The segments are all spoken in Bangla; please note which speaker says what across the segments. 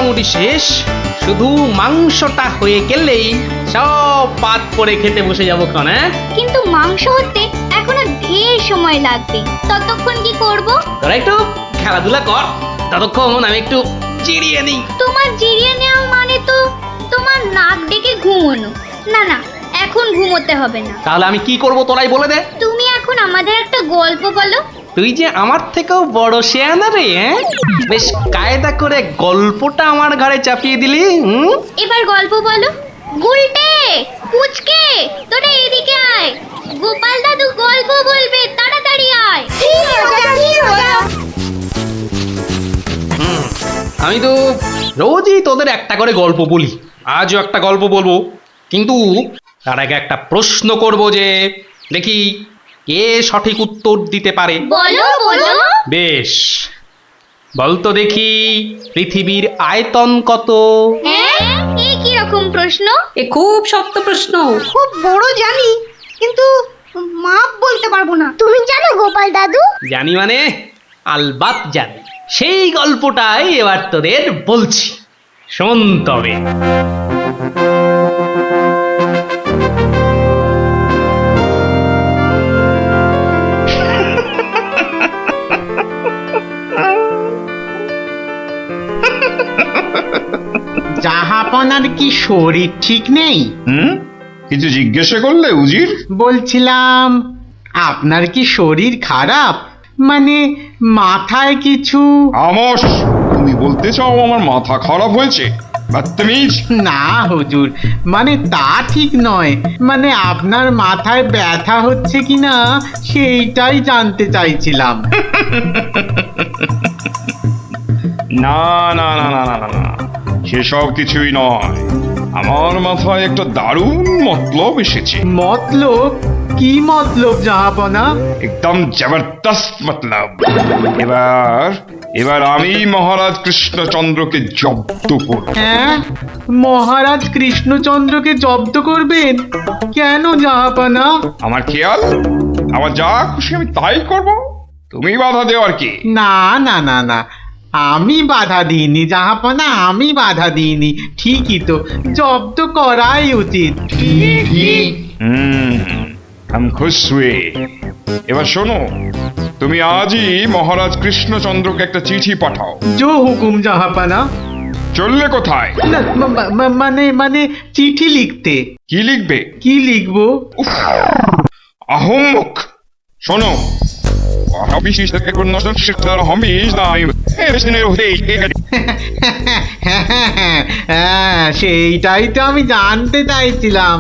Speaker 1: মোটামুটি শেষ, শুধু মাংসটা হয়ে গেলেই সব পাত করে খেতে বসে যাবো ক্ষণ। হ্যাঁ,
Speaker 2: কিন্তু মাংস হতে এখনো ঢের সময় লাগবে, ততক্ষণ কি করব?
Speaker 1: তোরা একটু খেলাধুলা কর, ততক্ষণ আমি একটু জিরিয়ে নিই।
Speaker 2: তোমার জিরিয়ে নেওয়া মানে তো তোমার নাক ডেকে ঘুমোনো। না না, এখন ঘুমোতে হবে না।
Speaker 1: তাহলে আমি কি করব তোরাই বলে দে।
Speaker 2: তুমি এখন আমাদের একটা গল্প বলো।
Speaker 1: তুই যে আমার থেকেও বড় শেয়ানা রে, হ্যাঁ? বেশ কায়দা করে গল্পটা আমার ঘাড়ে চাপিয়ে দিলি।
Speaker 2: এবার গল্প বলো। গুলটে, পুচকে, তোরা এদিকে আয়। গোপাল দাদু গল্প বলবে, তাড়াতাড়ি আয়।
Speaker 1: আমি তো রোজই তোদের একটা করে গল্প বলি, আজও একটা গল্প বলবো, কিন্তু তার আগে একটা প্রশ্ন করব, যে দেখি কে সঠিক উত্তর দিতে পারে।
Speaker 2: বলো বলো।
Speaker 1: বেশ, বলতো দেখি পৃথিবীর আয়তন কত?
Speaker 2: হ্যাঁ, এই কি রকম প্রশ্ন?
Speaker 3: এ খুব শক্ত প্রশ্ন।
Speaker 4: খুব বড় জানি, কিন্তু মাপ বলতে পারবো না। তুমি জানো গোপাল দাদু?
Speaker 1: জানি মানে আলবাত জানি। সেই গল্পটাই এবার তোদের বলছি, শোন তবে।
Speaker 5: জাহাপনার কি শরীর ঠিক নেই?
Speaker 6: কিছু জিজ্ঞাসা করলে উজির?
Speaker 5: বলছিলাম আপনার কি শরীর খারাপ, মানে মাথায় কিছু?
Speaker 6: আমস, তুমি বলতে চাও আমার মাথা খারাপ হয়েছে? বদতমিজ!
Speaker 5: না হুজুর, মানে তা ঠিক নয়, মানে আপনার মাথায় ব্যথা হচ্ছে কিনা সেইটাই জানতে চাইছিলাম।
Speaker 6: না না না না না না না, সেসব কিছুই নয়। আমার মাথায় একটা দারুণ মতলব এসেছে।
Speaker 5: মতলব? কি মতলব জাহাপনা?
Speaker 6: একদম জবরদস্ত মতলব। এবার আমি মহারাজ কৃষ্ণচন্দ্রকে জব্দ করব।
Speaker 5: হ্যাঁ, মহারাজ কৃষ্ণচন্দ্রকে জব্দ করবেন? কেন জাহাপনা?
Speaker 6: আমার খেয়াল, আমার যা খুশি আমি তাই করব, তুমি বাধা দেওয়ার কি?
Speaker 5: না না না না, আমি বাধা দিইনি জাহাপনা, আমি বাধা দিইনি। ঠিকই তো, জব্দ করাই উচিত।
Speaker 6: আমি খুশ হুয়ে। এবার শোনো, তুমি আজই মহারাজ কৃষ্ণচন্দ্রকে একটা চিঠি পাঠাও।
Speaker 5: জো হুকুম জাহাপনা।
Speaker 6: চললে কোথায়?
Speaker 5: না, মানে মানে চিঠি লিখতে।
Speaker 6: কি লিখবে?
Speaker 5: কি লিখবো?
Speaker 6: আহম্মক! শোনো,
Speaker 5: হ্যাঁ, সেইটাই তো আমি জানতে চাইছিলাম।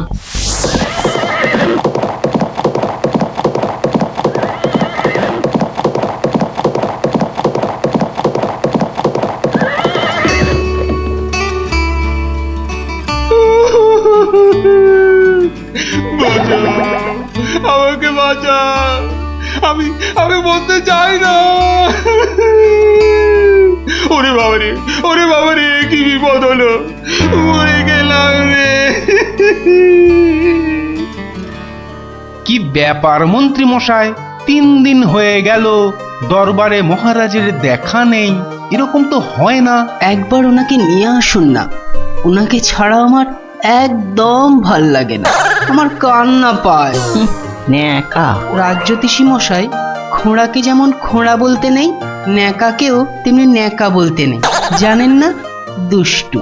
Speaker 1: আমাকে বাঁচা, আমি আমি বলতে চাই না। ওরে বাবারে, ওরে বাবারে, কি বিপদ হলো, মরে গেলাম রে। কি ব্যাপার মন্ত্রী মশাই, 3 দিন হয়ে গেল দরবারে মহারাজের দেখা নেই। এরকম তো হয় না।
Speaker 7: একবার ওনাকে নিয়ে আসুন না, ওনাকে ছাড়া আমার একদম ভাল লাগে না, আমার কান্না পায়। ন্যাকা রাজজ্যোতিষী মশাই, খোঁড়াকে যেমন খোঁড়া বলতে নেই, ন্যাকাকেও তেমনি ন্যাকা বলতে নেই, জানেন না? দুষ্টু।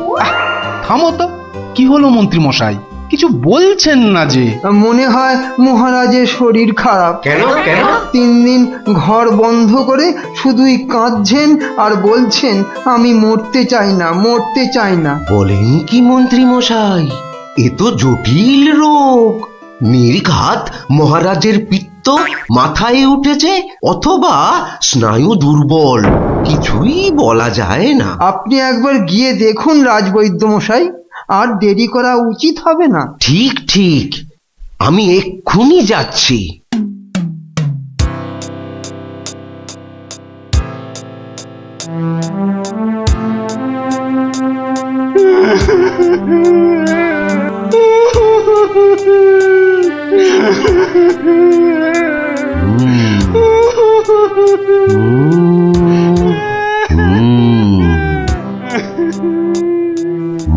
Speaker 1: থামো তো, কি হলো মন্ত্রী মশাই, কিছু বলছেন না যে?
Speaker 8: মনে হয় মহারাজের শরীর খারাপ।
Speaker 6: কেন কেন?
Speaker 8: 3 দিন ঘর বন্ধ করে শুধুই কাঁদছেন আর বলছেন আমি মরতে চাই না, মরতে চাই না।
Speaker 9: বলেন কি মন্ত্রী মশাই, এ তো জটিল রোগ। নির্ঘাত মহারাজের পিত্ত মাথায় উঠেছে, অথবা স্নায়ু দুর্বল, কিছুই বলা যায় না।
Speaker 8: আপনি একবার গিয়ে দেখুন রাজবৈদ্য মশাই, আর দেরি করা উচিত হবে না।
Speaker 9: ঠিক ঠিক, আমি এক্ষুনি যাচ্ছি।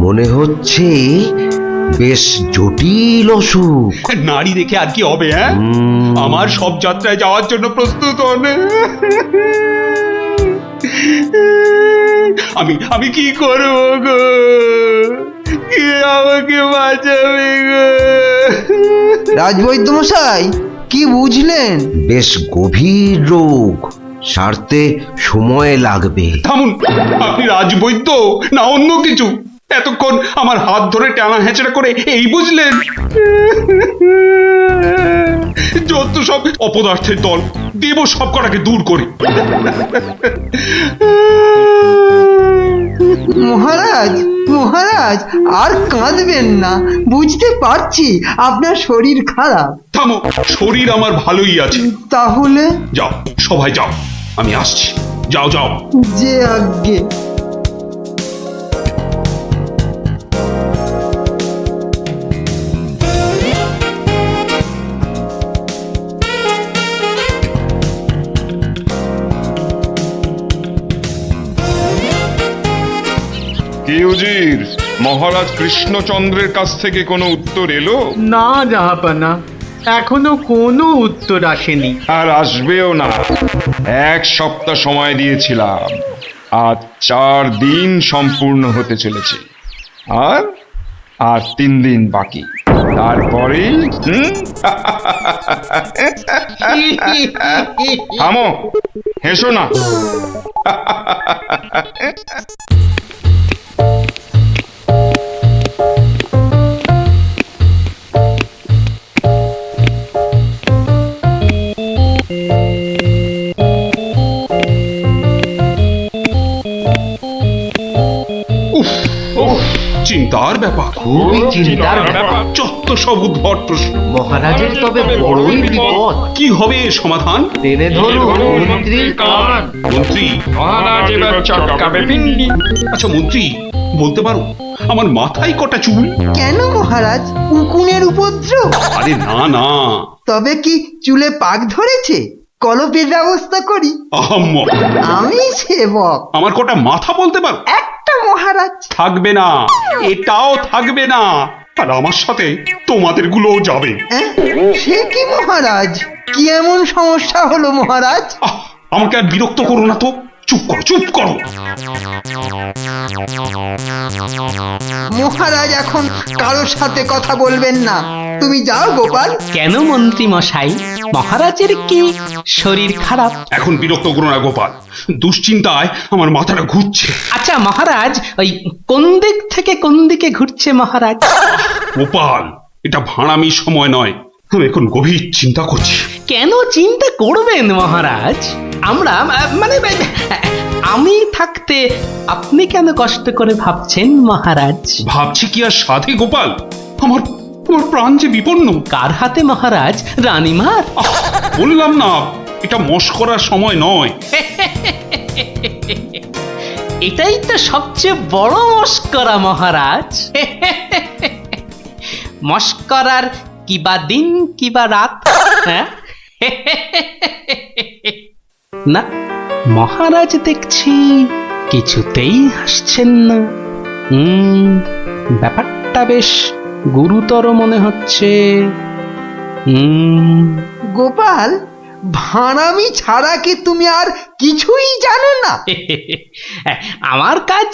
Speaker 9: মনে হচ্ছে বেশ জটিল অসুখ।
Speaker 10: নারী দেখে আর কি হবে? হ্যাঁ, আমার সব যাত্রায় যাওয়ার জন্য প্রস্তুত হন। আমি কি করবো গো? কে আমাকে বাঁচাবে গো?
Speaker 8: রাজবৈদ্য মশাই, কি বুঝলেন?
Speaker 9: বেশ গভীর রোগ, সারতে সময় লাগবে।
Speaker 10: থামুন, আপনি রাজবৈদ্য না অন্য কিছু? এতক্ষণ আমার হাত ধরে টানা হেঁচড়া করে এই বুঝলেন? যত সব অপদার্থের দল, দেব সব কটাকে দূর করে।
Speaker 8: মহারাজ, মহারাজ, আর কাঁদবেন না। বুঝতে পারছি আপনার শরীর খারাপ।
Speaker 10: থামো, শরীর আমার ভালোই আছে।
Speaker 8: তাহলে
Speaker 10: যাও, সবাই যাও, আমি আসছি। যাও যাও।
Speaker 8: যে আজ্ঞে।
Speaker 6: কি উজির, মহারাজ কৃষ্ণচন্দ্রের কাছ থেকে কোনো উত্তর এলো?
Speaker 5: না জাহাপানা, এখনো কোনো উত্তর আসেনি।
Speaker 6: আর আসবেও না। 1 সপ্তাহ সময় দিয়েছিলাম, আজ 4 দিন সম্পূর্ণ হতে চলেছে। আর 3 দিন বাকি, তারপরেই থামো, হেসো না।
Speaker 10: চিন্তার ব্যাপার,
Speaker 7: খুবই চিন্তার ব্যাপার।
Speaker 10: যত সব উদ্ভট প্রশ্ন।
Speaker 7: মহারাজের তবে বড়ই বিপদ।
Speaker 10: কি হবে এর সমাধান?
Speaker 7: টেনে ধরুন মন্ত্রীর কান।
Speaker 10: মন্ত্রী? আচ্ছা মন্ত্রী, বলতে পারো আমার মাথায় কটা চুল?
Speaker 8: কেন মহারাজ, উকুনের উপদ্রব?
Speaker 10: আরে না না,
Speaker 8: তবে কি চুলে পাক ধরেছে? কলপের ব্যবস্থা করি।
Speaker 10: আহাম্মক।
Speaker 8: আমি সেবক।
Speaker 10: আমার কটা মাথা বলতে পারো?
Speaker 8: একটা মহারাজ।
Speaker 10: থাকবে না, এটাও থাকবে না। আর আমার সাথে তোমাদের গুলোও যাবে।
Speaker 8: সে কি মহারাজ? কি এমন সমস্যা হলো মহারাজ?
Speaker 10: আমাকে আর বিরক্ত করো না তো। চুপ করো, চুপ করো।
Speaker 8: মহারাজ এখন কারোর সাথে কথা বলবেন না। তুমি যাও গোপাল।
Speaker 7: কেন মন্ত্রী মশাই, মহারাজের কি শরীর খারাপ?
Speaker 10: এখন বিরক্ত করো না গোপাল, দুশ্চিন্তায় আমার মাথাটা ঘুরছে।
Speaker 7: আচ্ছা মহারাজ, ওই কোন দিক থেকে কোন দিকে ঘুরছে মহারাজ?
Speaker 10: গোপাল, এটা ভাঁড়ামি সময় নয়। আমি এখন গভীর চিন্তা করছি।
Speaker 7: কেন চিন্তা করবেন মহারাজ? আমরা মানে আমি থাকতে আপনি কেন কষ্ট করে ভাবছেন মহারাজ?
Speaker 10: ভাবছি কি আর সাধে গোপাল? আমার আমার প্রাণ যে বিপন্ন।
Speaker 7: কার হাতে মহারাজ? রানীমার?
Speaker 10: বললাম না, এটা মশকরার সময় নয়।
Speaker 7: এটাই তো সবচেয়ে বড় মস্করা মহারাজ। মস্করার কিবা দিন কিবা রাত। হ্যাঁ, না মহারাজ দেখছি কিছুতেই হাসছেন না। ব্যাপারটা বেশ গুরুতর মনে হচ্ছে।
Speaker 8: গোপাল, ভাঁড়ামি ছাড়া কি তুমি আর কিছুই জানো না?
Speaker 7: আমার কাজ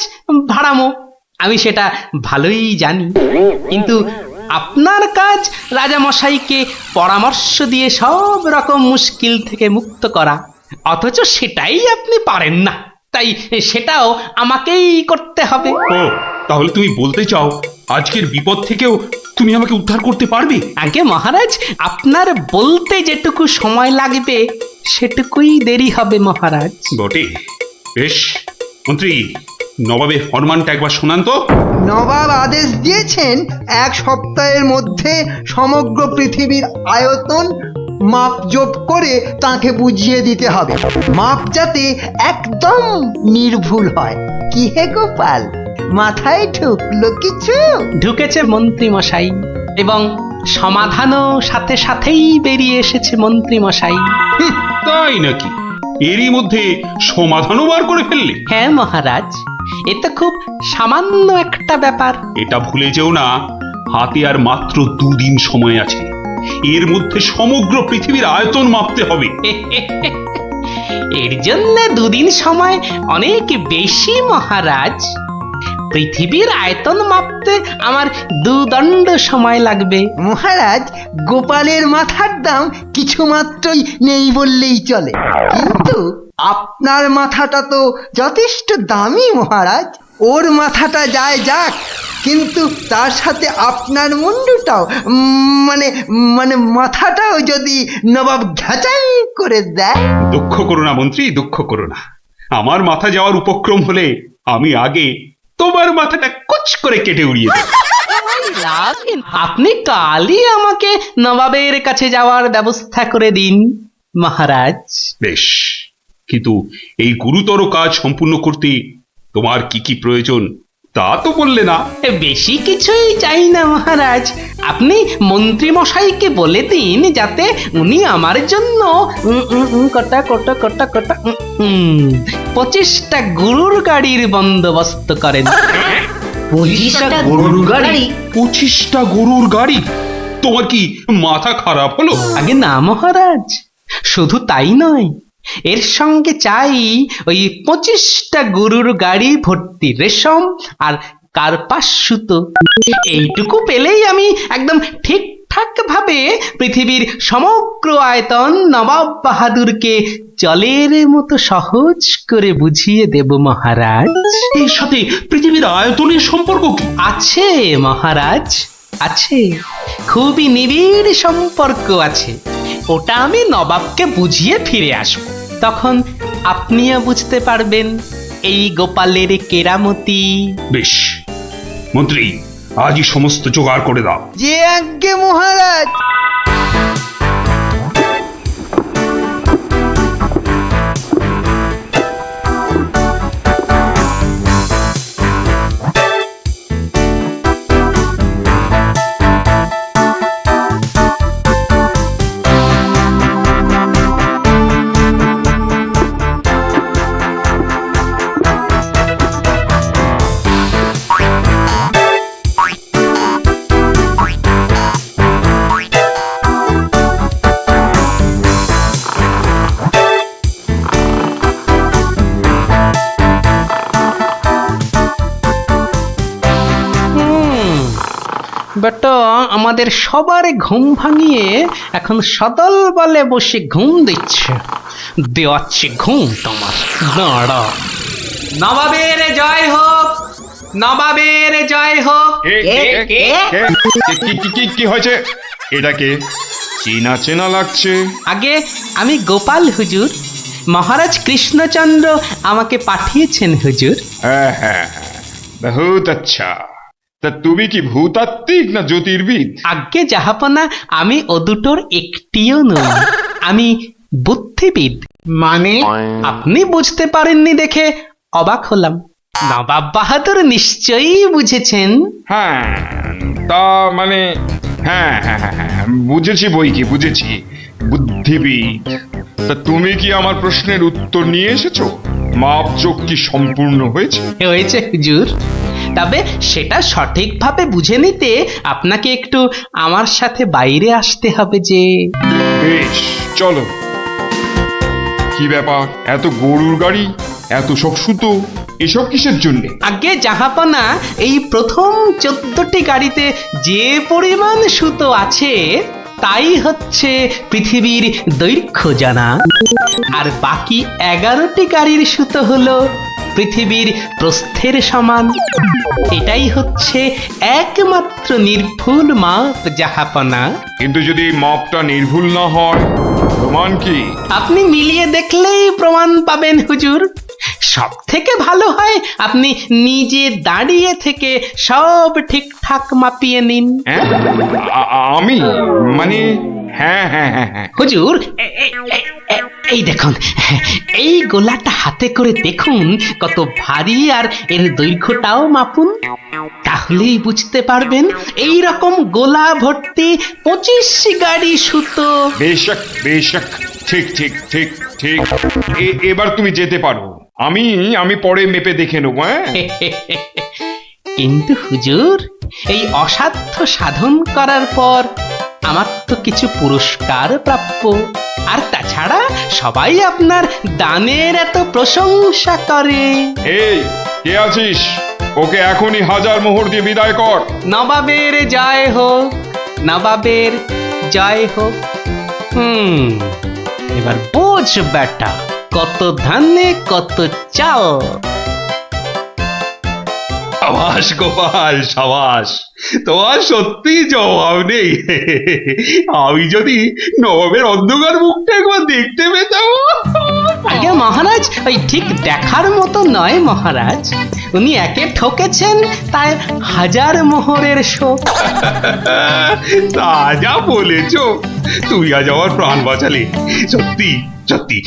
Speaker 7: ভাড়ামো, আমি সেটা ভালোই জানি। কিন্তু আপনার কাজ রাজামশাইকে পরামর্শ দিয়ে সব রকম মুশকিল থেকে মুক্ত করা, অথচ সেটাই আপনি পারেন না। তাই সেটাও আমাকেই করতে হবে।
Speaker 10: ও, তাহলে তুমি বলতে চাও আজকের বিপদ থেকেও তুমি আমাকে উদ্ধার করতে পারবে?
Speaker 7: আগে মহারাজ, আপনার বলতে যেটুকু সময় লাগবে সেটুকুই দেরি হবে মহারাজ।
Speaker 10: বটে, বেশ। মন্ত্রী, নবাবের ফরমানটা একবার শোনান তো।
Speaker 8: নবাব আদেশ দিয়েছেন 1 সপ্তাহের মধ্যে সমগ্র পৃথিবীর আয়তন মাপজোপ করে তাকে বুঝিয়ে দিতে হবে। মাপ যাতে একদম নির্ভুল হয়। কি হে গোপাল, মাথায় ঢুকলো কিছু?
Speaker 7: ঢুকেছে মন্ত্রী মশাই, এবং সমাধানও সাথে সাথেই বেরিয়ে এসেছে মন্ত্রী মশাই।
Speaker 10: তাই নাকি? এরই মধ্যে সমাধানও বার করে ফেললে?
Speaker 7: হ্যাঁ মহারাজ,
Speaker 1: এ তো খুব সামান্য একটা ব্যাপার।
Speaker 10: এটা ভুলে যেও না, হাতে আর মাত্র 2 দিন সময় আছে। এর মধ্যে সমগ্র পৃথিবীর আয়তন মাপতে হবে।
Speaker 1: এর জন্য 2 দিন সময় অনেক বেশি মহারাজ। পৃথিবীর আয়তন মাপতে আমার 2 দণ্ড সময় লাগবে।
Speaker 8: মহারাজ, গোপালের মাথার দাম কিছু মাত্রই নেই বললেই চলে, কিন্তু আপনার মাথাটা তো যথেষ্ট দামি মহারাজ। ওর মাথাটা যায় যাক, কিন্তু তার সাথে আপনার মুন্ডুটাও মানে মানে মাথাটাও যদি নবাব ঘাচাই করে দেয়।
Speaker 10: দুঃখ করো না মন্ত্রী, দুঃখ করো না। আমার মাথা যাওয়ার উপক্রম হলে আমি আগে তোমার মাথাটা কুচ করে কেটে উড়িয়ে দেব।
Speaker 1: আপনি কালই আমাকে নবাবের কাছে যাওয়ার ব্যবস্থা করে দিন মহারাজ।
Speaker 10: বেশ, কিন্তু এই গুরুতর কাজ সম্পূর্ণ করতে তোমার কি কি প্রয়োজন তা তো বললে না।
Speaker 1: বেশি কিছুই চাই না মহারাজ। আপনি মন্ত্রী মশাইকে বলে দিন যাতে উনি আমার জন্য কটা 25টা গরুর গাড়ির বন্দোবস্ত করেন।
Speaker 7: 25টা গরুর গাড়ি?
Speaker 10: 25টা গরুর গাড়ি? তোমার কি মাথা খারাপ হলো?
Speaker 1: আগে না মহারাজ, শুধু তাই নয়, এর সঙ্গে চাই ওই 25টা গরুর গাড়ি ভর্তি রেশম আর কার্পাস সুতো। এইটুকু পেলেই আমি একদম ঠিকঠাক ভাবে পৃথিবীর সমগ্র আয়তন নবাব বাহাদুরকে জলের মতো সহজ করে বুঝিয়ে দেব মহারাজ।
Speaker 10: এর সাথে পৃথিবীর আয়তনের সম্পর্ক কি?
Speaker 1: আছে মহারাজ, আছে, খুবই নিবিড় সম্পর্ক আছে। ওটা আমি নবাবকে বুঝিয়ে ফিরে আসব, তখন আপনিও বুঝতে পারবেন এই গোপালের কেরামতি।
Speaker 10: বেশ মন্ত্রী, আজই সমস্ত জোগাড় করে দাও।
Speaker 8: যে আজ্ঞে মহারাজ।
Speaker 1: বেটা আমাদের সবার ঘুম ভাঙিয়ে এখন সদল বলে বসে ঘুম দিচ্ছে। দেওয়াচ্ছে ঘুম তোমার, দাঁড়া। নবাবের জয় হোক, নবাবের জয় হোক।
Speaker 6: কি হয়েছে? এটাকে চেনা চেনা লাগছে।
Speaker 1: আগে আমি গোপাল হুজুর, মহারাজ কৃষ্ণচন্দ্র আমাকে পাঠিয়েছেন হুজুর।
Speaker 6: হ্যাঁ হ্যাঁ হ্যাঁ, বহুত আচ্ছা। তা তুমি কি ভূতাত্ত্বিক না জ্যোতির্বিদ?
Speaker 1: আজ্ঞে জাহাপনা, আমি ও দুটোর একটিও নই, আমি বুদ্ধিবিদ।
Speaker 5: মানে?
Speaker 1: আপনি বুঝতে পারেননি দেখে অবাক হলাম। নবাব বাহাদুর নিশ্চয়ই বুঝেছেন।
Speaker 6: হ্যাঁ, তা মানে হ্যাঁ হ্যাঁ হ্যাঁ হ্যাঁ, বুঝেছি বই কি, বুঝেছি, বুদ্ধিবিদ। তা তুমি কি আমার প্রশ্নের উত্তর নিয়ে এসেছো? মাপজোক কি সম্পূর্ণ হয়েছে?
Speaker 1: হয়েছে হুজুর, তবে সেটা সঠিকভাবে বুঝে নিতে আপনাকে একটু আমার সাথে বাইরে আসতে হবে যে।
Speaker 6: বেশ, চলো। কি ব্যাপার, এত গরুর গাড়ি, এত সব সুতো, এসব কিসের জন্যে?
Speaker 1: আগে জাহাপনা, এই প্রথম 14টি গাড়িতে যে পরিমাণ সুতো আছে তাই হচ্ছে পৃথিবীর দৈর্ঘ্য জানা, আর বাকি 11টি গাড়ির সুতো হলো পৃথিবীর প্রস্থের সমান। এটাই হচ্ছে একমাত্র নির্ভুল মাপ জাহাপনা।
Speaker 6: কিন্তু যদি এই মাপটা নির্ভুল না হয়, প্রমাণ কি?
Speaker 1: আপনি মিলিয়ে দেখলেই প্রমাণ পাবেন হুজুর। সব থেকে ভালো হয় আপনি নিজে দাঁড়িয়ে থেকে সব ঠিকঠাক মাপিয়ে নিন।
Speaker 6: হ্যাঁ, আমি মানে হ্যাঁ হ্যাঁ হ্যাঁ হ্যাঁ
Speaker 1: হুজুর, এই দেখুন, এই গোলাটা হাতে করে দেখুন কত ভারী, আর এর দৈর্ঘ্যটাও মাপুন, তাহলেই বুঝতে পারবেন এই রকম গোলা ভর্তি 25 গাড়ি সুতো।
Speaker 6: বেশক বেশক, ঠিক ঠিক ঠিক ঠিক। এবার তুমি যেতে পারো। আমি পরে মেপে দেখে নেবো, হ্যাঁ?
Speaker 1: কিন্তু হুজুর, এই অসাধ্য সাধন করার পর আমার তো কিছু পুরস্কার প্রাপ্য। আর তাছাড়া সবাই আপনার দানের এত প্রশংসা করে।
Speaker 6: এই কে আছিস? ওকে এখনই 1000 মোহর দিয়ে বিদায় কর।
Speaker 1: নবাবের জয় হোক, নবাবের জয় হোক। এবার বোঝ বেটা, কত ধানে কত চাল।
Speaker 10: সাবাস গোপাল, সাবাস, তোমার সত্যি জবাব নেই। আমি যদি নবাবের অন্ধকার মুখটা একবার দেখতে পেতাম।
Speaker 1: আগে মহারাজ, ওই ঠিক দেখার মতো নয় মহারাজ। উনি একে ঠকেছেন, তাই 1000 মোহরের শোক।
Speaker 10: তা যা বলেছ, তুই আজ আমার প্রাণ বাঁচালে। সত্যি সত্যি,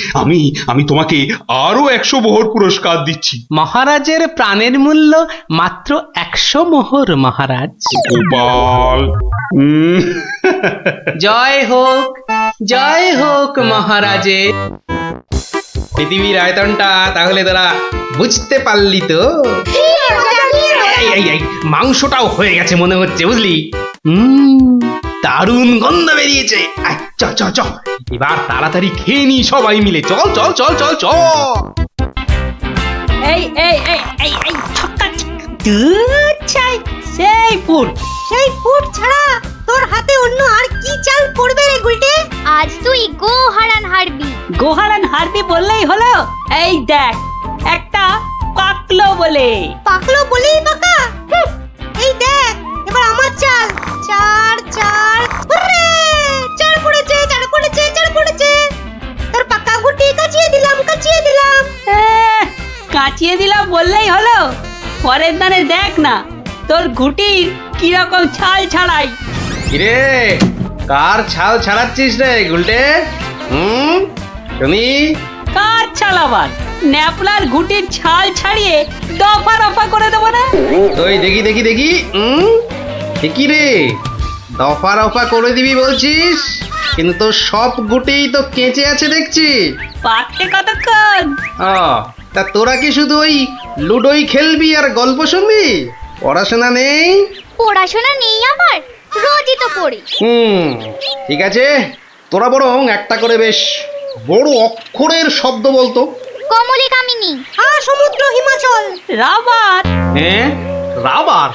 Speaker 10: আমি তোমাকে আরো 100 মোহর পুরস্কার দিচ্ছি।
Speaker 1: মহারাজের প্রাণের মূল্য মাত্র 100 মোহর মহারাজ।
Speaker 10: গোপাল,
Speaker 1: জয় হোক, জয় হোক মহারাজের। পৃথিবীর আয়তনটা তাহলে তোরা বুঝতে পারলি তো? এই মাংসটাও হয়ে গেছে মনে হচ্ছে, বুঝলি? দারুণ গন্ধ বেরিয়েছে। চ চ চ, এবার তাড়াতাড়ি খেয়ে নি সবাই মিলে। চল চল চল চল চল।
Speaker 3: এই এই এই এই এই ছক্কা দুধ চাই সেই ফুট।
Speaker 4: সেই ফুট ছাড়া তোর হাতে অন্য আর কি চাল পড়বে রে গুলটে?
Speaker 2: আজ তুই গো হারান হারবি।
Speaker 3: গোহারান হারবি বললেই হলো। এই দেখ, একটা পাকলো বলে।
Speaker 4: পাকলো বলেই পাকা? এই দেখ, এবার আমার চাল। চার চার, হুররে! চার পড়েছে, চার পড়েছে, চার পড়েছে। তোর পাকা গুটি কাচিয়ে দিলাম, কাচিয়ে দিলাম।
Speaker 3: কাচিয়ে দিলাম বললেই হলো। পরের দানে দেখ না তোর ঘুটির কিরকম ছাল ছাড়াই।
Speaker 1: কিরে, কার ছাল ছাড়াচ্ছিস রে গুলটে? শুনি।
Speaker 3: কার ছাল আবার? ন্যাপলার ঘুটির ছাল ছাড়িয়ে দফা রফা করে দেবো না?
Speaker 1: ওই দেখি দেখি দেখি। কি রে, দফা রফা করে দিবি বলছিস? কিন্তু তোর সব গুটেই তো কেঁচে আছে দেখছি।
Speaker 3: পাকতে কতক্ষণ?
Speaker 1: তা তোরা কি শুধু ওই লুডোই খেলবি আর গল্প শুনবি? পড়াশোনা নেই?
Speaker 2: পড়াশোনা নেই আমার, রোজই তো পড়ি।
Speaker 1: ঠিক আছে, তোরা বরং একটা করে বেশ বড় অক্ষরের শব্দ বলতো।
Speaker 2: কমলি কামিনী।
Speaker 4: সমুদ্র হিমাচল।
Speaker 3: রাবার।
Speaker 1: হ্যাঁ, রাবার?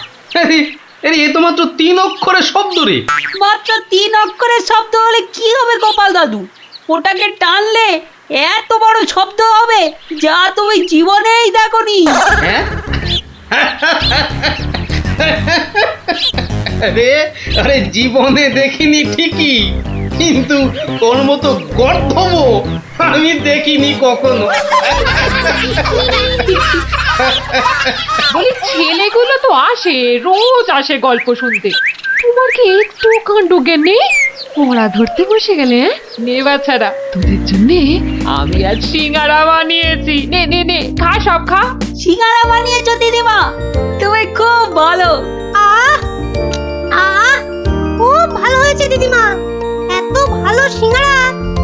Speaker 1: এ তো মাত্র 3 অক্ষরের শব্দ রে।
Speaker 3: মাত্র 3 অক্ষরের শব্দ হলে কি হবে গোপাল দাদু? ওটাকে টানলে এত বড় শব্দ হবে যা তুমি জীবনেই দেখোনি।
Speaker 1: হ্যাঁ? আরে জীবনে দেখিনি ঠিকই, কিন্তু তোর মতো গর্ধব আমি দেখিনি কখনো।
Speaker 11: বলি ছেলেগুলো তো আসে, রোজ আসে গল্প শুনতে। তোমার কি একটু কাণ্ড জ্ঞান নেই? পড়া ধরতে বসে গেলে? নে বাচ্চারা, তোদের জন্য আমি আজ সিঙ্গারা বানিয়েছি। নে নে নে, খা, সব খা।
Speaker 3: সিঙ্গারা বানিয়েছো দিদিমা? তুমি খুব ভালো।
Speaker 4: খুব ভালো হয়েছে দিদিমা। এত ভালো সিঙ্গারা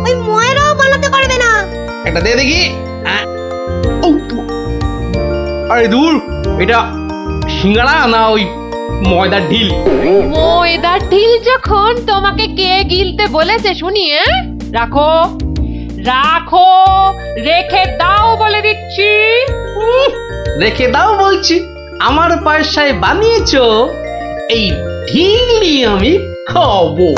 Speaker 4: ওই ময়রাও বানাতে পারবে না।
Speaker 1: একটা দে দেখি। আরে দূর, এটা সিঙ্গারা না ওই ময়দার ঢিল?
Speaker 11: ময়দার ঢিল যখন তোমাকে কে গিলতে বলেছে শুনি? রাখো রাখো, রেখে দাও বলে দিচ্ছি।
Speaker 1: রেখে দাও বলছি? আমার পয়সায় বানিয়েছো? এই ঢিলি আমি খাবো।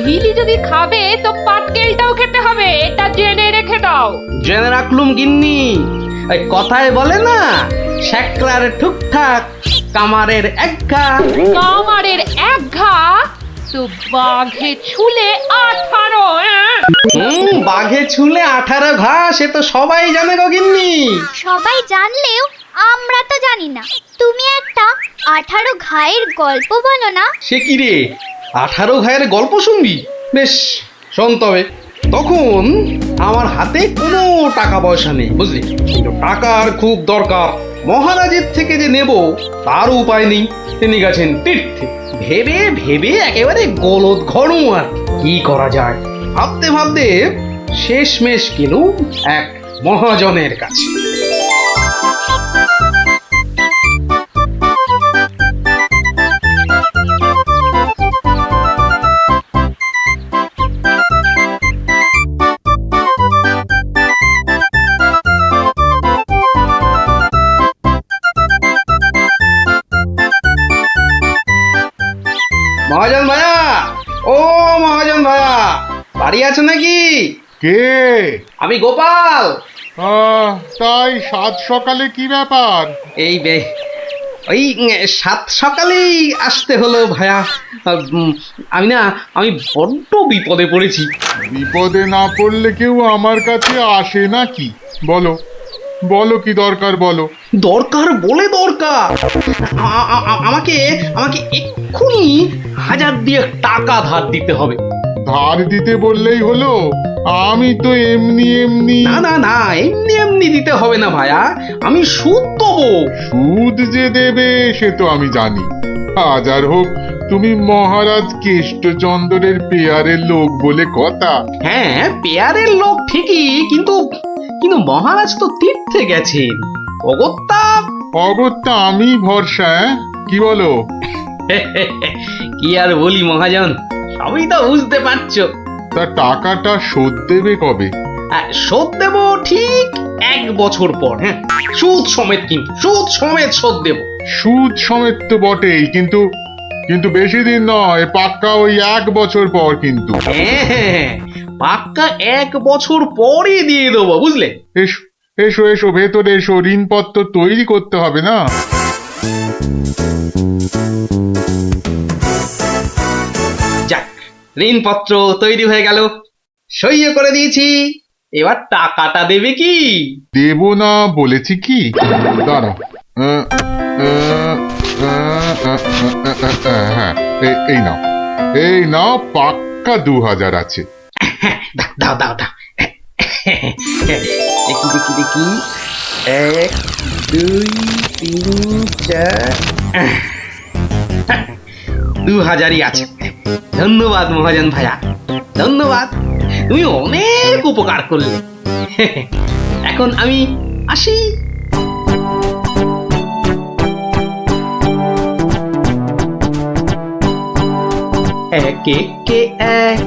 Speaker 11: ঢিলি যদি খাবে তো পাটকেলটাও খেতে হবে, এটা জেনে রেখে দাও।
Speaker 1: জেনে রাখলুম গিন্নি। ওই কথায় বলে না, শ্যাকরার ঠুকঠাক, কামারের এক ঘা।
Speaker 11: কামারের এক ঘা তো বাঘে ছুলে 18।
Speaker 1: বাঘে ছুলে 18 ঘা, সে তো সবাই জানে গো গিন্নি।
Speaker 2: সবাই জানলেও আমরা তো জানি না। তুমি একটা 18 ঘায়ের গল্প বলো না।
Speaker 1: সে কি রে, 18 ঘায়ের গল্প শুনবি? বেশ, শোন তবে। তখন আমার হাতে কোনো টাকা পয়সা নেই, বুঝলি? কিন্তু টাকার খুব দরকার। মহারাজের থেকে যে নেব তার উপায় নেই। তিনি গেছেন তীর্থে। ভেবে ভেবে একেবারে গলদ ঘরু। আর কি করা যায় ভাবতে ভাবতে শেষমেশ গেলুম এক মহাজনের কাছে। মহাজন ভাইয়া, ও মহাজন ভাইয়া, বাড়ি আছে নাকি?
Speaker 6: কে?
Speaker 1: আমি গোপাল।
Speaker 6: তাই সাত সকালে কি ব্যাপার?
Speaker 1: এই ওই সাত সকালেই আসতে হলো ভাইয়া। আমি বড্ড বিপদে পড়েছি।
Speaker 6: বিপদে না পড়লে কেউ আমার কাছে আসে নাকি? বলো বলো কি দরকার বলো।
Speaker 1: দরকার বলে দরকার, আমাকে এক্ষুনি 1000 দিয়ে টাকা ধার দিতে হবে।
Speaker 6: ধার দিতে বললেই হলো? আমি তো এমনি এমনি।
Speaker 1: না না না, এমনি এমনি দিতে হবে না ভাইয়া, আমি সুদ দেবো।
Speaker 6: সুদ যে দেবে সে তো আমি জানি। হাজার হোক তুমি মহারাজ কেষ্টচন্দ্রের পেয়ারের লোক বলে কথা।
Speaker 1: হ্যাঁ, পেয়ারের লোক ঠিকই, কিন্তু মহারাজ তো তীর্থে গেছেন।
Speaker 6: অগত্যা আমি ভরসা। কি বলো?
Speaker 1: কি আর বলি মহাজন, সবই তো বুঝতে পারছো।
Speaker 6: তা টাকাটা শোধ দেবে কবে?
Speaker 1: শোধ দেব ঠিক 1 বছর পর। হ্যাঁ, সুদ সমেত, কিন্তু সুদ সমেত শোধ দেব।
Speaker 6: সুদ সমেত তো বটেই, কিন্তু বেশি দিন নয়, পাক্কা ওই 1 বছর পর কিন্তু।
Speaker 1: হ্যাঁ, পাক্কা 1 বছর পরই দিয়ে দেবো, বুঝলে?
Speaker 6: এসো এসো এসো, ভেতরে এসো, ঋণপত্র তৈরি করতে হবে না?
Speaker 1: যাক, ঋণপত্র তৈরি হয়ে গেল, সইও করে দিয়েছি। এবার টাকাটা দেবে কি?
Speaker 6: দেব না বলেছি কি? দাঁড়াও, হ্যাঁ, এই নাও পাক্কা 2000 আছে।
Speaker 1: দাও দাও দাও, দেখি 1 2 3 4, 2000ই আছে। ধন্যবাদ মহাজন ভাইয়া, ধন্যবাদ, তুমি অনেক উপকার করলে। এখন আমি আসি। একে কে এক,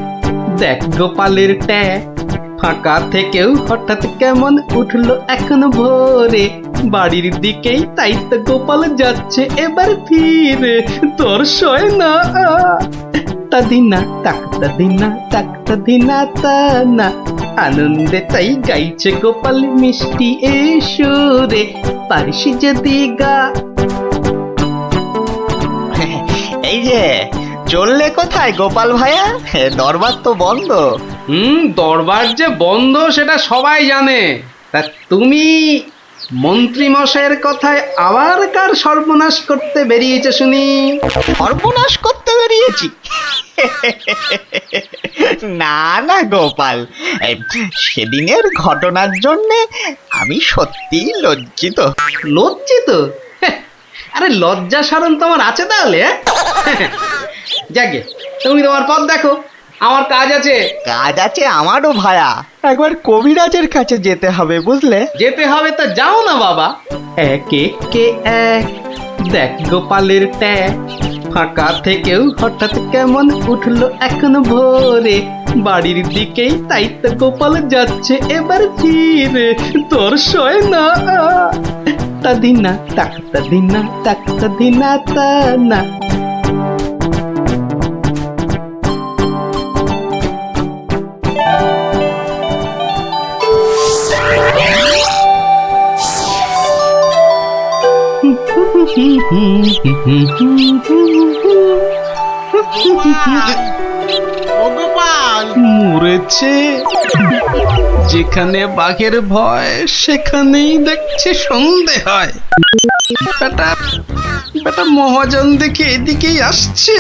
Speaker 1: দেখ গোপালের ট্যাগ, ফাঁকা থেকেও হঠাৎ কেমন উঠলো এখন ভোরে, বাড়ির দিকেই তাই তো গোপাল যাচ্ছে এবার ফিরে, তোর সয় না তাদিনা তাকতা দিনা তাকতা দিনা তা না, আনন্দে তাই গাইছে গোপাল মিষ্টি এই সুরে, পারিস যদি গা।
Speaker 12: এই যে চললে কোথায় গোপাল ভাইয়া? দরবার তো বন্ধ।
Speaker 1: দরবার যে বন্ধ সেটা সবাই জানে, তা তুমি মন্ত্রী মশাইয়ের কথায় আবার কার সর্বনাশ করতে বেরিয়েছে শুনি?
Speaker 12: সর্বনাশ করতে বেরিয়েছি? না না গোপাল, সেদিনের ঘটনার জন্য আমি সত্যি লজ্জিত।
Speaker 1: লজ্জিত? আরে লজ্জা শরম তোমার আছে তাহলে? যাকে, তুমি তোমার পথ দেখো, আমার কাজ আছে।
Speaker 12: কাজ আছে আমারও ভায়া, একবার কবিরাজের কাছে যেতে হবে বুঝলে।
Speaker 1: যেতে হবে তো যাও না বাবা। একে কে এক, দেখ গোপালের ট্যাগ, ফাঁকা থেকেও হঠাৎ কেমন উঠলো এখন ভোরে, বাড়ির দিকেই তাই তো গোপাল যাচ্ছে এবার ফিরে, তোর সয় না তাদিনা তাকতা দিনা তাকতা দিনা তা না। মরেছে, যেখানে বাঘের ভয় সেখানেই দেখছে সন্ধে হয়। বেটা মহাজন দেখে এদিকেই আসছে।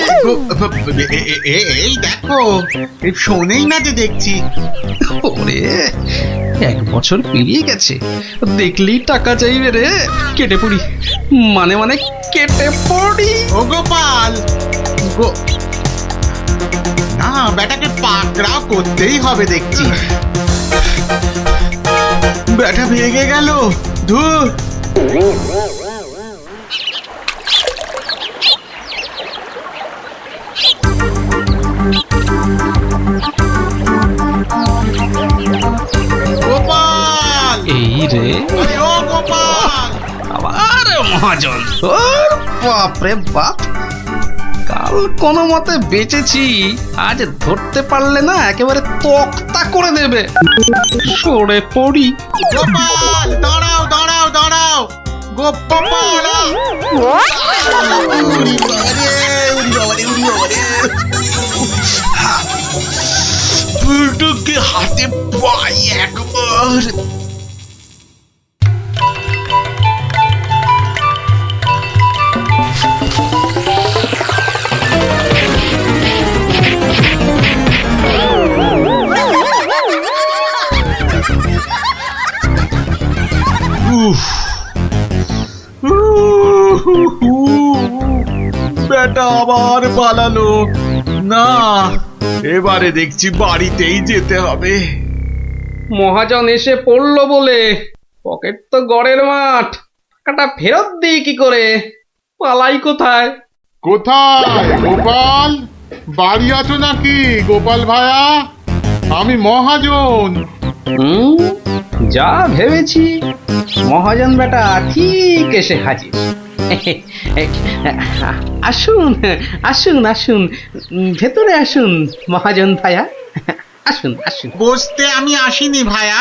Speaker 5: এই দেখো, শোনেই না যে দেখছি।
Speaker 1: ওরে, 1 বছর পেরিয়ে গেছে, দেখলেই টাকা চাইবে রে। কেটে পড়ি, মানে কেটে পড়ি।
Speaker 5: ও গোপাল, না বেটাকে পাকড়াও করতেই হবে দেখছি। বেটা ভেগে গেল। ধুর, গোপাল!
Speaker 1: এই রে
Speaker 5: আরে ও গোপাল!
Speaker 1: আবার মহাজন, ওর বাপরে বাপ, কাল কোনো মতে বেঁচেছি, আজ ধরতে পারলে না একেবারে তক্তা করে দেবে। সরে পড়ি।
Speaker 5: গোপাল! দাঁড়াও দাঁড়াও দাঁড়াও! গোপাল!
Speaker 9: বুলটুকে হাতে পাই একবার।
Speaker 5: বেটা আবার পালালো। না, এবারে দেখছি বাড়িতেই যেতে হবে।
Speaker 1: মহাজন এসে পড়লো বলে, পকেট তো গড়ের মাঠ, টাকাটা ফেরত দিই কি করে? পালাই কোথায়?
Speaker 13: কোথায় গোপাল? বাড়ি আছো নাকি গোপাল ভায়া? আমি মহাজন।
Speaker 1: যা ভেবেছি, মহাজন বেটা ঠিক এসে হাজির। আসুন আসুন আসুন, ভেতরে আসুন মহাজন ভাইয়া, আসুন আসুন।
Speaker 5: বসতে আমি আসিনি ভায়া,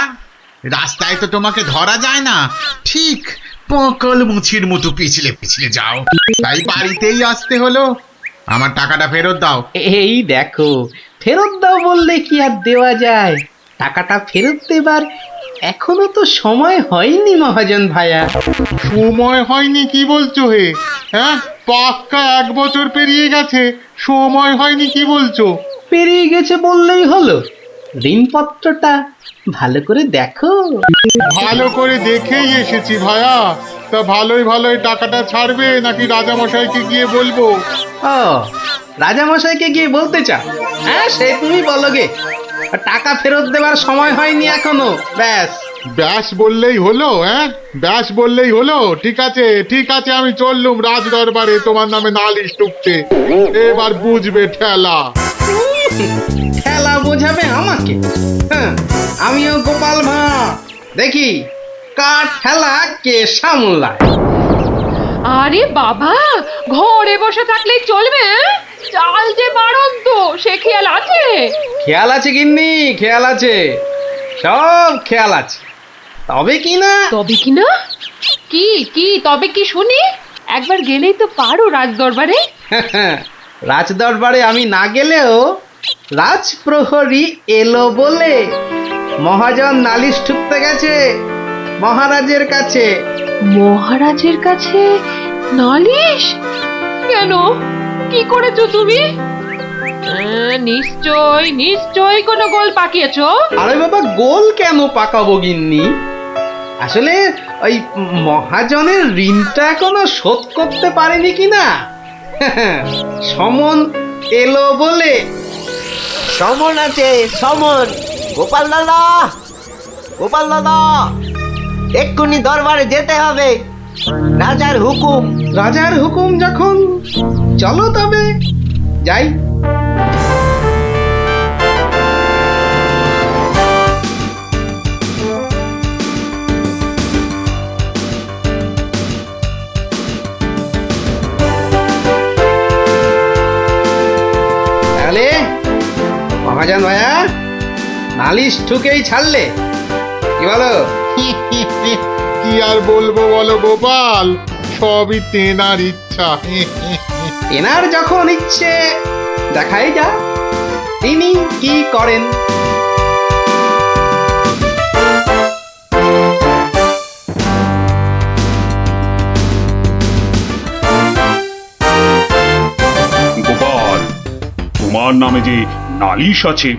Speaker 5: রাস্তায় তো তোমাকে ধরা যায় না, ঠিক পকল মুছির মতো পিছলে পিছলে যাও, তাই বাড়িতেই আসতে হলো। আমার টাকাটা ফেরত দাও।
Speaker 1: এই দেখো, ফেরত দাও বললে কি আর দেওয়া যায়? টাকাটা ফেরত দেবার এখনো তো সময় হয়নি মহাজন ভাইয়া।
Speaker 13: সময় হয়নি কি বলছো হে? হ্যাঁ, পাক্কা 1 বছর পেরিয়ে গেছে, সময় হয়নি কি বলছো?
Speaker 1: পেরিয়ে গেছে বললেই হলো? ঋণপত্রটা ভালো করে দেখো।
Speaker 13: ভালো করে দেখেই এসেছি ভায়া। তা ভালোই ভালোই টাকাটা ছাড়বে নাকি রাজামশাইকে গিয়ে বলবো?
Speaker 1: ও, রাজামশাইকে গিয়ে বলতে চাও? হ্যাঁ, সে তুমি বলো গে। টাকা ফেরত দেবার সময় হয়নি এখনো, ব্যাস।
Speaker 13: ব্যাস বললেই হলো? হ্যাঁ, ব্যাস বললেই হলো? ঠিক আছে ঠিক আছে, আমি চললুম রাজ দরবারে তোমার নামে নালিশ টুকতে। এবার বুঝবে ঠেলা।
Speaker 1: খেলা বোঝাবে আমাকে? হ্যাঁ, আমিও গোপাল ভাঁড়, দেখি কার খেলা কে সামলায়।
Speaker 11: আরে বাবা, ঘরে বসে থাকলেই চলবে? চাল যে বাড়ন্ত, সে খেয়াল আছে?
Speaker 1: খেয়াল আছে গিন্নি, খেয়াল আছে, সব খেয়াল আছে। তবে কি না,
Speaker 11: তবে কি না? কি কি তবে কি শুনি? একবার গেলেই তো পারো রাজ দরবারে।
Speaker 1: রাজ দরবারে আমি না গেলেও রাজপ্রহরী এলো বলে মহাজন নালিশ ঠুকতে গেছে মহারাজের কাছে।
Speaker 11: মহারাজের কাছে নালিশ? কেন, কি করেছো তুমি? নিশ্চয় নিশ্চয় কোনো গোল পাকিয়েছো।
Speaker 1: আরে বাবা, গোল কেন পাকাবো গিন্নি? আসলে ওই মহাজনের ঋণটা এখনো শোধ করতে পারেনি কিনা, সমন এলো বলে।
Speaker 12: সমন আছে, সমন। গোপাল দাদা, গোপাল দাদা, এক্ষুনি দরবারে যেতে হবে, রাজার হুকুম।
Speaker 1: রাজার হুকুম যখন, চলো তবে যাই। তাহলে মহাজন ভাইয়া, নালিশ ঠুকেই ছাড়লে, কি বলো?
Speaker 13: কি আর বলবো বলো গোপাল, সবই তেনার ইচ্ছা।
Speaker 1: এনার যখন ইচ্ছে, দেখাই যা তিনি কি করেন।
Speaker 10: গোপাল, তোমার নামে যে নালিশ আছে,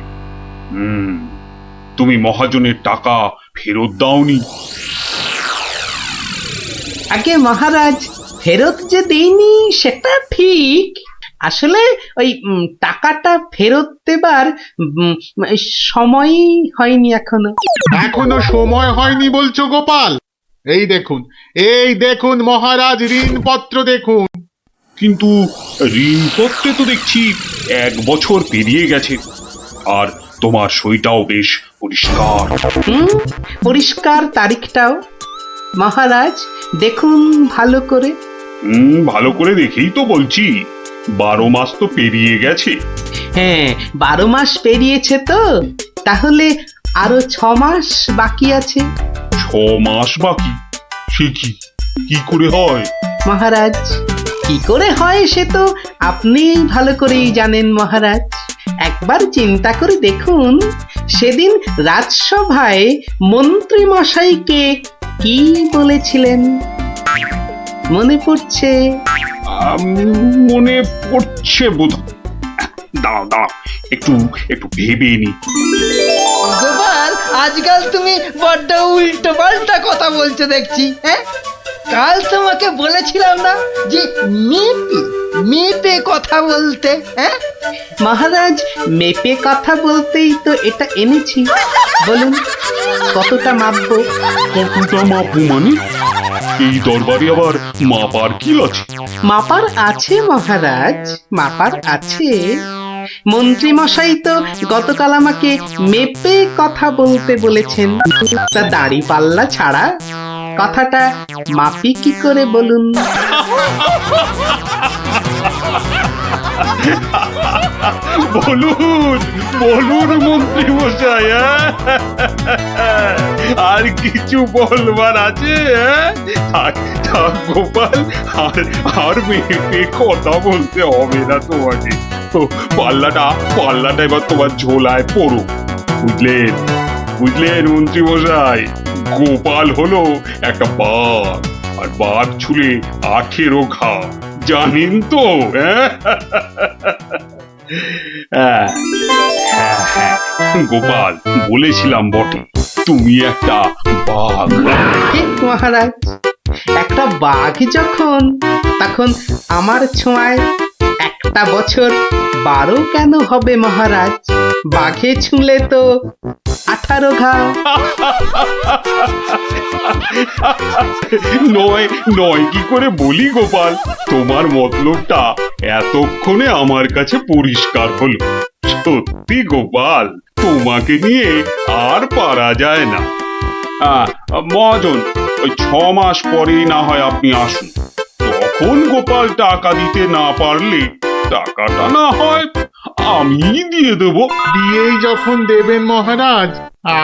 Speaker 10: তুমি মহাজনের টাকা ফেরত দাওনি।
Speaker 1: আগে মহারাজ, ফেরত যে দেইনি সেটা ঠিক, আসলে ওই টাকাটা ফেরত দেবার সময়ই হয়নি এখনো।
Speaker 13: এখনো সময় হয়নি বলছো গোপাল? এই দেখুন মহারাজ ঋণপত্র দেখুন।
Speaker 10: কিন্তু ঋণপত্রে তো দেখছি 1 বছর পেরিয়ে গেছে, আর তোমার সইটাও বেশ পরিষ্কার।
Speaker 7: পরিষ্কার তারিখটাও। মহারাজ দেখুন ভালো করে।
Speaker 10: ভালো করে দেখেই তো বলছি, 12 মাস তো পেরিয়ে গেছে।
Speaker 7: হ্যাঁ, 12 মাস পেরিয়েছে তো, তাহলে আরো 6 মাস বাকি আছে।
Speaker 10: 6 মাস বাকি? সে কি করে হয়?
Speaker 7: মহারাজ, কি করে হয় সে তো আপনি ভালো করেই জানেন মহারাজ। একবার চিন্তা করে দেখুন, সেদিন রাজসভায় মন্ত্রী মশাইকে কি বলেছিলেন? মনে পড়ছে?
Speaker 10: মনে পড়ছে বোধ। দাঁড়াও একটু ভেবে নি।
Speaker 8: গোপাল, আজকাল তুমি বড্ড উল্টো পাল্টা কথা বলছো দেখছি। হ্যাঁ, কাল তোমাকে বলেছিলাম না যে মেপে কথা বলতে? হ্যাঁ
Speaker 7: মহারাজ, মেপে কথা বলতেই তো এটা এনেছি। বলুন কতটা মাপবো?
Speaker 10: কতটা মাপবো মানে? এই দরবারে আবার মাপার কি আছে?
Speaker 7: মাপার আছে মহারাজ, মাপার আছে। মন্ত্রী মশাই তো গতকাল আমাকে মেপে কথা বলতে বলেছেন। তা দাড়ি পাল্লা ছাড়া কথাটা মাপি কি করে বলুন?
Speaker 10: বলুন মন্ত্রী মশাই, আর কিছু বলবার আছে? গোপাল, আর মেপে কথা বলতে হবে না তোমাকে। তো পাল্লাটা এবার তোমার ঝোলায় পড়ো। বুঝলেন মন্ত্রী মশাই? গোপাল হলো একটা বাঘ, আর বাঘ ছুলে 18 ঘা, জানেন তো? হ্যাঁ, গোপাল, বলেছিলাম বটে, তুমি একটা বাঘ।
Speaker 7: ঠিক মহারাজ, একটা বাঘ যখন, তখন আমার ছোঁয়ায় একটা বছর 12 কেন হবে মহারাজ? বাঘে ছুঁলে তো 18 ঘা।
Speaker 10: নয় কি করে বলি গোপাল? তোমার মতলবটা এতক্ষণে আমার কাছে পরিষ্কার হলো। সত্যি গোপাল, তোমাকে নিয়ে আর পারা যায় না। মহাজন, ওই 6 মাস পরেই না হয় আপনি আসুন। তখন গোপাল টাকা দিতে না পারলে টাকাটা না হয় আমি দিয়ে দেবো।
Speaker 13: দিয়েই যখন দেবেন মহারাজ,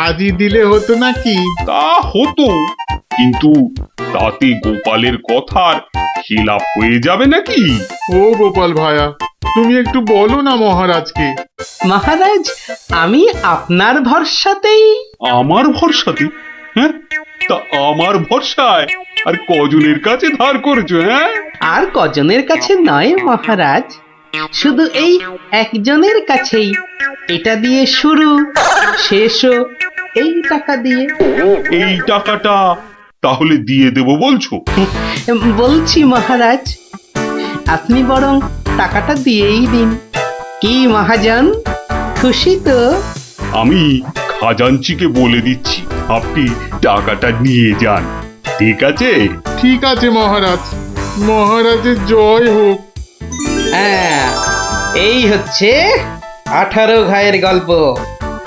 Speaker 13: আজই দিলে হতো নাকি?
Speaker 10: তা হতো, কিন্তু তাতে গোপালের কথার খিলাপ হয়ে যাবে নাকি?
Speaker 13: ও গোপাল ভায়া, তুমি একটু বলো না মহারাজকে।
Speaker 7: মহারাজ, আমি আপনার ভরসাতেই।
Speaker 10: আমার ভরসাতে? হ্যাঁ, তা আমার ভরসায় আর কজনের কাছে ধার করেছো? হ্যাঁ,
Speaker 7: আর কজনের কাছে নয় মহারাজ, শুধু এই একজনের কাছেই। এটা দিয়ে শুরু, শেষও এই টাকা দিয়ে।
Speaker 10: এই টাকাটা তাহলে দিয়ে দেবো বলছো?
Speaker 7: বলছি মহারাজ, আপনি বরং টাকাটা দিয়েই দিন। কি মহাজন, খুশি তো?
Speaker 10: আমি খাজাঞ্চিকে বলে দিচ্ছি, আপনি টাকাটা নিয়ে যান। ঠিক আছে?
Speaker 13: ঠিক আছে মহারাজ, মহারাজের জয় হোক।
Speaker 1: হ্যাঁ, এই হচ্ছে 18 ঘায়ের গল্প।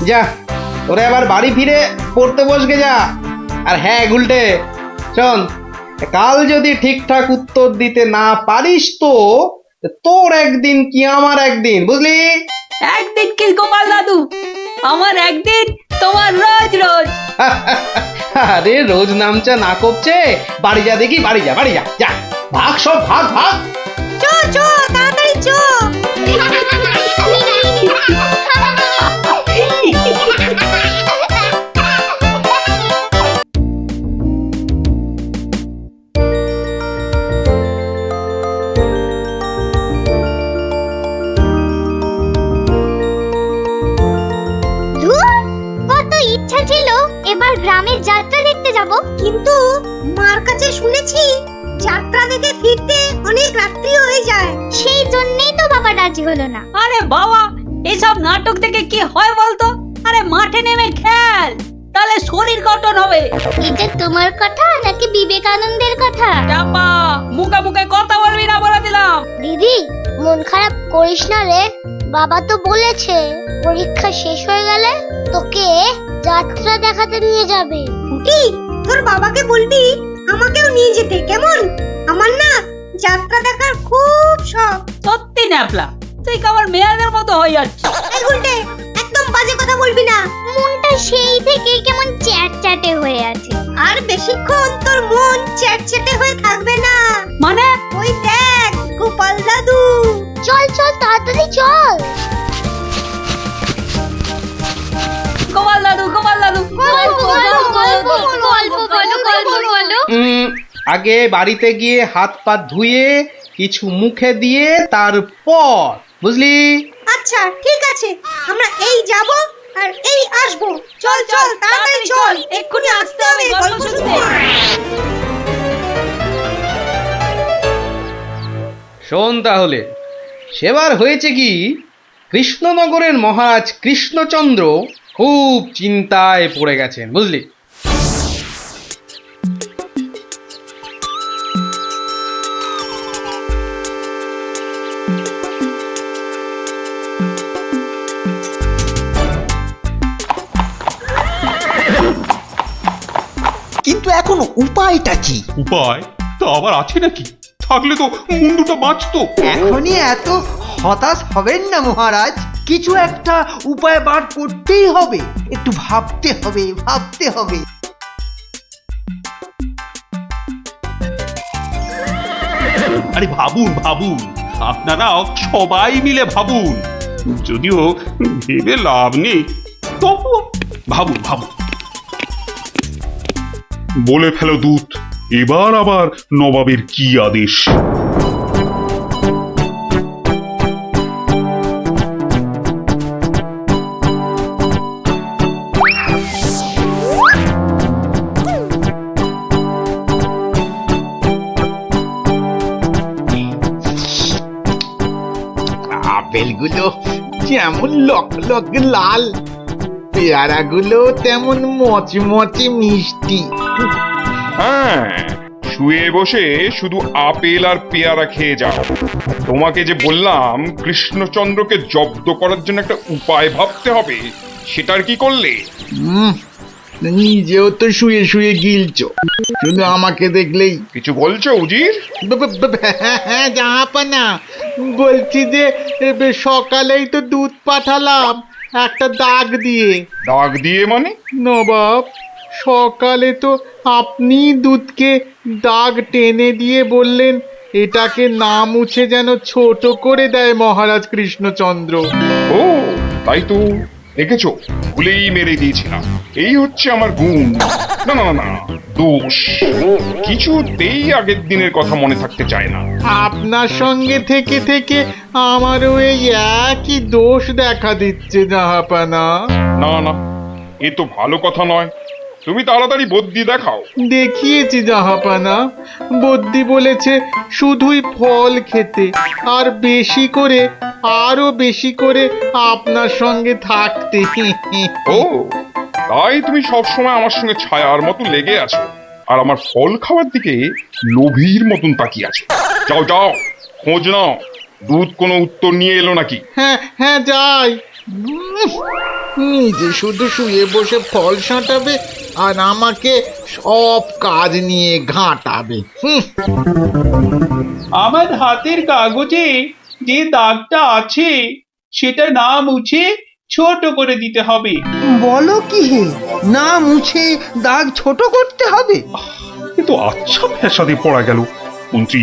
Speaker 1: যা, ওরে আবার বাড়ি ফিরে পড়তে বসবে যা। আর হ্যাঁ গুলটে, শোন, কাল যদি ঠিকঠাক উত্তর দিতে না পারিস তো তোর একদিন কি আমার একদিন, বুঝলি?
Speaker 3: একদিন কি গোপাল দাদু, আমার একদিন, তোমার রোজ রোজ।
Speaker 1: আরে রোজ নামচা না করছে, বাড়ি যা দেখি, বাড়ি যা যা, ভাগ সব ভাগ।
Speaker 4: চো তাড়াতাড়ি চো।
Speaker 2: কত ইচ্ছা ছিল এবার গ্রামের যাত্রা দেখতে যাব,
Speaker 4: কিন্তু মার কাছে শুনেছি যাত্রা দেখে ফিরতে অনেক রাত্রি হয়ে যায়।
Speaker 2: সেই জন্যই তো বাবা রাজি হলো না।
Speaker 3: আরে বাবা, এসব নাটক দেখে কি হয় বলতো? আরে মাঠে নেমে খেল। তাহলে শরীর গঠন হবে।
Speaker 2: এটা তোমার কথা নাকি বিবেকানন্দের কথা?
Speaker 3: চাপা, মুখে মুখে কথা বলবি না বলে দিলাম।
Speaker 2: দিদি, মন খারাপ করিস না রে। বাবা তো বলেছে পরীক্ষা শেষ হয়ে গেলে তোকে যাত্রা দেখাতে নিয়ে যাবে।
Speaker 4: পুটি, তোর বাবাকে বলবি আমাকেও নিয়ে যেতে, কেমন? আমার না যাত্রা দেখার খুব শখ।
Speaker 3: সত্যি ন্যাপলা, তুই কেমন মেয়েদের মতো হয়ে যাচ্ছিস।
Speaker 4: এই গুলটে, একদম বাজে কথা বলবি না।
Speaker 2: মনটা সেই থেকে কেমন চ্যাটচ্যাটে হয়ে আছে।
Speaker 4: আর বেশিক্ষণ তোর মন চ্যাটচ্যাটে হয়ে থাকবে না।
Speaker 3: মানে?
Speaker 4: ওই দেখ গোপাল দাদু।
Speaker 2: চল চল তাড়াতাড়ি চল।
Speaker 3: গোপাল দাদু, গোপাল দাদু,
Speaker 2: গল্প বলো।
Speaker 1: আগে বাড়িতে গিয়ে হাত পা ধুয়ে কিছু মুখে দিয়ে তারপর, বুঝলি?
Speaker 4: আচ্ছা ঠিক আছে, আমরা এই যাব আর এই আসবো। চল চল তাড়াতাড়ি চল, এক্ষুনি আসতে হবে গল্প শুনতে।
Speaker 1: শোন তাহলে, সেবার হয়েছে কি, কৃষ্ণনগরের মহারাজ কৃষ্ণচন্দ্র খুব চিন্তায় পড়ে গেছেন, বুঝলি?
Speaker 9: কিন্তু এখন উপায়টা কি?
Speaker 10: উপায় তা আবার আছে নাকি? থাকলে তো মুন্ডুটা বাঁচতো।
Speaker 8: এখনই এত হতাশ হবেন না মহারাজ, কিছু একটা উপায় বার করতেই হবে। একটু ভাবতে হবে, ভাবতে হবে।
Speaker 10: আরে ভাবুন ভাবুন, আপনারা সবাই মিলে ভাবুন। যদিও ভেবে লাভ নেই, তবু ভাবুন ভাবুন। বলে ফেলো দূত, এবার আবার নবাবের কি আদেশ?
Speaker 5: আপেলগুলো যেমন লক লক লাল, পেয়ারাগুলো তেমন মচমচে মিষ্টি।
Speaker 6: হ্যাঁ, শুয়ে বসে শুধু আপেল আর পেয়ারা খেয়ে যাও। তোমাকে যে বললাম কৃষ্ণচন্দ্রকে জব্দ করার জন্য একটা উপায় ভাবতে হবে, সেটার কি করলে?
Speaker 5: নিজেও তো শুয়ে শুয়ে গিলছো, শুধু আমাকে দেখলেই।
Speaker 6: কিছু বলছো উজির?
Speaker 5: হ্যাঁ জাহাপানা, বলছি যে সকালেই তো দুধ পাঠালাম একটা দাগ দিয়ে।
Speaker 6: দাগ দিয়ে মানে?
Speaker 5: নবাব, সকালে তো আপনি দুধকে দাগ টেনে দিয়ে বললেন এটাকে না মুছে যেন ছোট করে দেয় মহারাজ কৃষ্ণচন্দ্র।
Speaker 6: ও তাই তো, দেখেছো, ভুলেই মেরে দিয়েছিলাম। এই হচ্ছে আমার গুণ, না না না দোষ। কিছুতেই আগের দিনের কথা মনে থাকতে চায় না।
Speaker 5: আপনার সঙ্গে থেকে থেকে আমারও এই একই দোষ দেখা দিচ্ছে জাহাপানা।
Speaker 6: না না, এ তো ভালো কথা নয়। তুমি তাড়াতাড়ি বদ্যি দেখাও।
Speaker 5: দেখিয়েছি জাহাপানা, বদ্যি বলেছে শুধুই ফল খেতে আর বেশি করে, আরো বেশি করে আপনার সঙ্গে থাকতে।
Speaker 6: ও তাই তুমি সবসময় আমার সঙ্গে ছায়ার মতো লেগে আছো, আর আমার ফল খাওয়ার দিকে লোভীর মতন তাকিয়ে আছো। যাও যাও, খোঁজ নাও, দুধ কোনো উত্তর নিয়ে এলো নাকি।
Speaker 5: হ্যাঁ হ্যাঁ যাই। নিজে শুধু শুয়ে বসে ফল সাঁটাবে আর আমাকে সব কাজ নিয়ে ঘাঁটাবে।
Speaker 14: আমার হাতের কাগজে যে দাগটা আছে সেটা না মুছে ছোট করে দিতে হবে।
Speaker 8: বলো কি হে, না মুছে দাগ ছোট করতে হবে?
Speaker 10: এ তো আচ্ছা ফ্যাসাদে পড়া গেল। মন্ত্রী,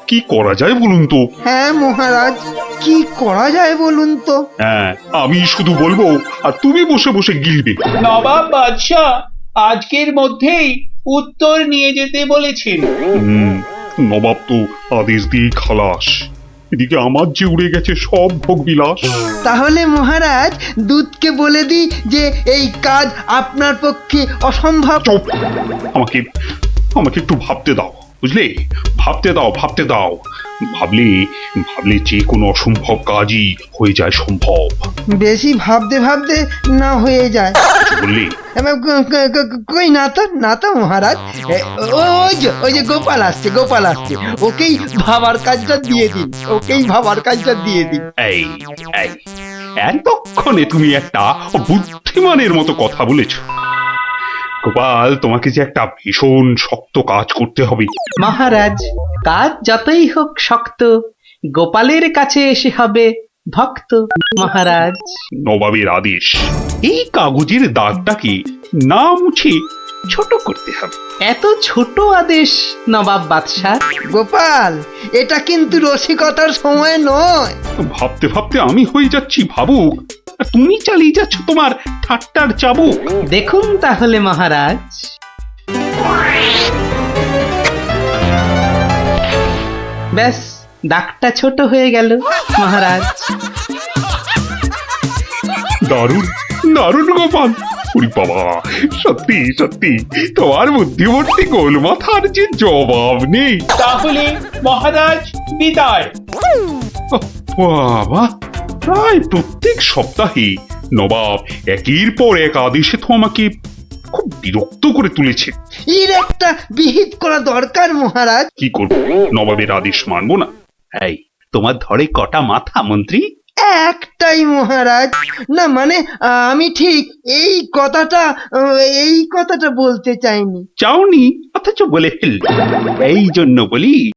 Speaker 10: কি করা যায় বলুন তো?
Speaker 8: হ্যাঁ মহারাজ, কি করা যায় বলুন তো?
Speaker 10: হ্যাঁ, আমি শুধু বলবো আর তুমি বসে বসে গিলবে।
Speaker 14: নবাব বাদশাহ আজকের মধ্যেই উত্তর নিয়ে যেতে বলেছেন।
Speaker 10: নবাব তো আদেশ দিয়ে খালাস। এদিকে আমার যে উড়ে গেছে সব ভোগ বিলাস।
Speaker 8: তাহলে মহারাজ দুধকে বলে দিই যে এই কাজ আপনার পক্ষে অসম্ভব।
Speaker 10: চুপ! আমাকে একটু ভাবতে দাও। বুঝলে? ভাবতে দাও, ভাবতে দাও। ভাবলে ভাবলে যে কোনো অসম্ভব কাজই হয়ে যায় সম্ভব।
Speaker 8: বেশি ভাবতে ভাবতে না হয়ে যায়।
Speaker 10: কিছু বললে?
Speaker 8: কই না তো মহারাজ। ওই যে গোপাল আসছে, গোপাল আসছে। ওকেই ভাবার কাজটা দিয়ে দিন, ওকেই ভাবার কাজটা দিয়ে দিন।
Speaker 10: এই এই এতক্ষণে তুমি একটা বুদ্ধিমানের মতো কথা বলেছ। গোপাল, তোমাকে যে একটা ভীষণ শক্ত কাজ করতে হবে।
Speaker 7: মহারাজ, কাজ যতই হোক শক্ত, গোপালের কাছে এসে হবে ভক্ত। মহারাজ,
Speaker 10: নবাবের আদেশ, এই কাগজের দাগটাকে না মুছে ছোট করতে হবে।
Speaker 7: এত ছোট আদেশ নবাব বাদশাহ?
Speaker 8: গোপাল, এটা কিন্তু রসিকতার সময় নয়।
Speaker 10: ভাবতে ভাবতে আমি হয়ে যাচ্ছি ভাবুক, আর তুমি চালিয়ে যাচ্ছ তোমার ঠাট্টার চাবুক।
Speaker 7: দেখুন তাহলে মহারাজ। ব্যাস, দাগটা ছোট হয়ে গেল মহারাজ।
Speaker 10: দারুণ দারুণ গোপাল। ওরে বাবা, সত্যি সত্যি তোমার বুদ্ধিমত্তি গোল মাথার যে জবাব নেই।
Speaker 14: তাহলে মহারাজ বিদায়।
Speaker 10: বাবা, প্রায় প্রত্যেক সপ্তাহে নবাব একের পর এক আদেশে তো আমাকে খুব বিরক্ত করে তুলেছে।
Speaker 8: এর একটা বিহিত করা দরকার মহারাজ।
Speaker 10: কি করব, নবাবের আদেশ মানবো না? এই, তোমার ধরে কটা মাথা মন্ত্রী?
Speaker 8: একটাই মহারাজ। না মানে আমি ঠিক এই কথাটা বলতে চাইনি।
Speaker 10: চাওনি অথচ বলে ফেললে। এই জন্য বলি,